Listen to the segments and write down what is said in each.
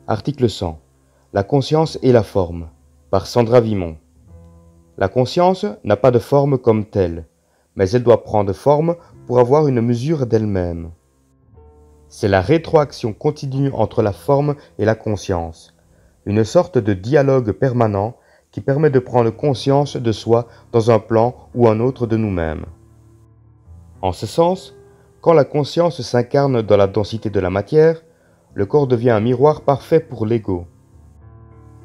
Article 100. La conscience et la forme, par Sandra Vimont. La conscience n'a pas de forme comme telle, mais elle doit prendre forme pour avoir une mesure d'elle-même. C'est la rétroaction continue entre la forme et la conscience, une sorte de dialogue permanent qui permet de prendre conscience de soi dans un plan ou un autre de nous-mêmes. En ce sens, quand la conscience s'incarne dans la densité de la matière, le corps devient un miroir parfait pour l'ego.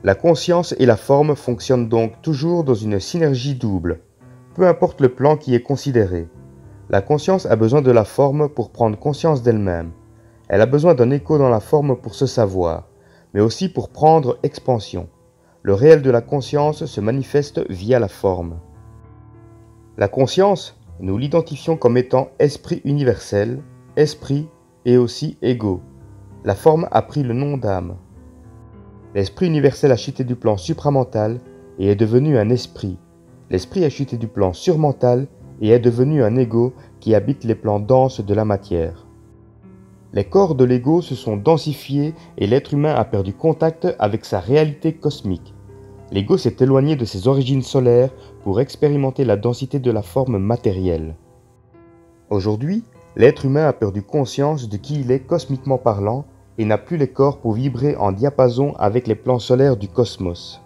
La conscience et la forme fonctionnent donc toujours dans une synergie double, peu importe le plan qui est considéré. La conscience a besoin de la forme pour prendre conscience d'elle-même. Elle a besoin d'un écho dans la forme pour se savoir, mais aussi pour prendre expansion. Le réel de la conscience se manifeste via la forme. La conscience, nous l'identifions comme étant esprit universel, esprit et aussi ego. La forme a pris le nom d'âme. L'esprit universel a chuté du plan supramental et est devenu un esprit. L'esprit a chuté du plan surmental et est devenu un ego qui habite les plans denses de la matière. Les corps de l'ego se sont densifiés et l'être humain a perdu contact avec sa réalité cosmique. L'ego s'est éloigné de ses origines solaires pour expérimenter la densité de la forme matérielle. Aujourd'hui, l'être humain a perdu conscience de qui il est cosmiquement parlant et n'a plus les corps pour vibrer en diapason avec les plans solaires du cosmos.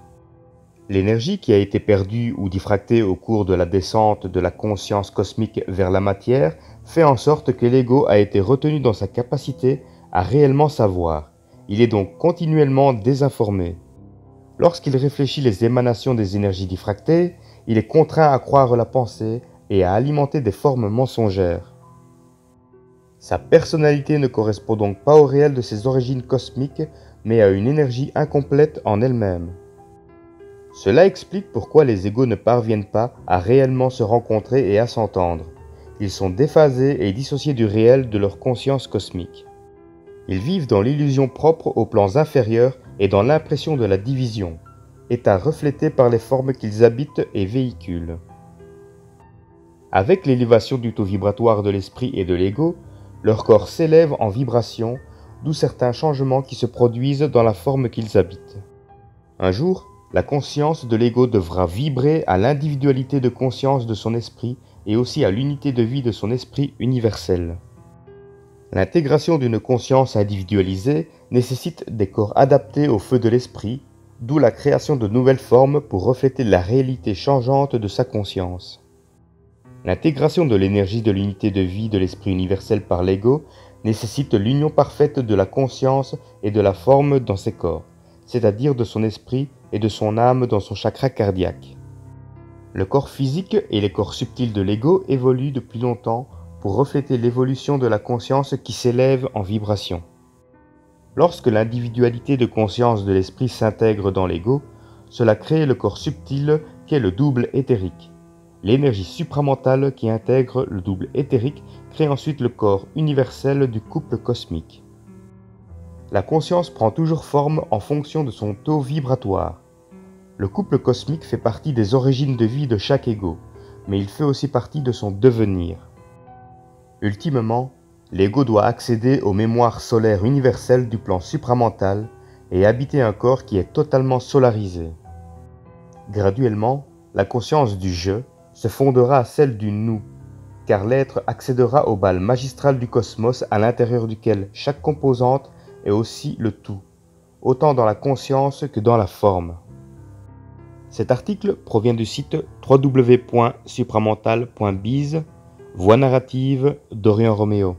L'énergie qui a été perdue ou diffractée au cours de la descente de la conscience cosmique vers la matière fait en sorte que l'ego a été retenu dans sa capacité à réellement savoir. Il est donc continuellement désinformé. Lorsqu'il réfléchit les émanations des énergies diffractées, il est contraint à croire la pensée et à alimenter des formes mensongères. Sa personnalité ne correspond donc pas au réel de ses origines cosmiques, mais à une énergie incomplète en elle-même. Cela explique pourquoi les égos ne parviennent pas à réellement se rencontrer et à s'entendre. Ils sont déphasés et dissociés du réel de leur conscience cosmique. Ils vivent dans l'illusion propre aux plans inférieurs et dans l'impression de la division, état reflété par les formes qu'ils habitent et véhiculent. Avec l'élévation du taux vibratoire de l'esprit et de l'ego, leur corps s'élève en vibration, d'où certains changements qui se produisent dans la forme qu'ils habitent. Un jour, la conscience de l'ego devra vibrer à l'individualité de conscience de son esprit et aussi à l'unité de vie de son esprit universel. L'intégration d'une conscience individualisée nécessite des corps adaptés au feu de l'esprit, d'où la création de nouvelles formes pour refléter la réalité changeante de sa conscience. L'intégration de l'énergie de l'unité de vie de l'esprit universel par l'ego nécessite l'union parfaite de la conscience et de la forme dans ses corps, c'est-à-dire de son esprit et de son âme dans son chakra cardiaque. Le corps physique et les corps subtils de l'ego évoluent depuis longtemps pour refléter l'évolution de la conscience qui s'élève en vibration. Lorsque l'individualité de conscience de l'esprit s'intègre dans l'ego, cela crée le corps subtil qu'est le double éthérique. L'énergie supramentale qui intègre le double éthérique crée ensuite le corps universel du couple cosmique. La conscience prend toujours forme en fonction de son taux vibratoire. Le couple cosmique fait partie des origines de vie de chaque ego, mais il fait aussi partie de son devenir. Ultimement, l'ego doit accéder aux mémoires solaires universelles du plan supramental et habiter un corps qui est totalement solarisé. Graduellement, la conscience du « je » se fondera à celle du « nous », car l'être accédera au bal magistral du cosmos à l'intérieur duquel chaque composante est aussi le tout, autant dans la conscience que dans la forme. Cet article provient du site www.supramental.biz, Voix narrative d'Orion Roméo.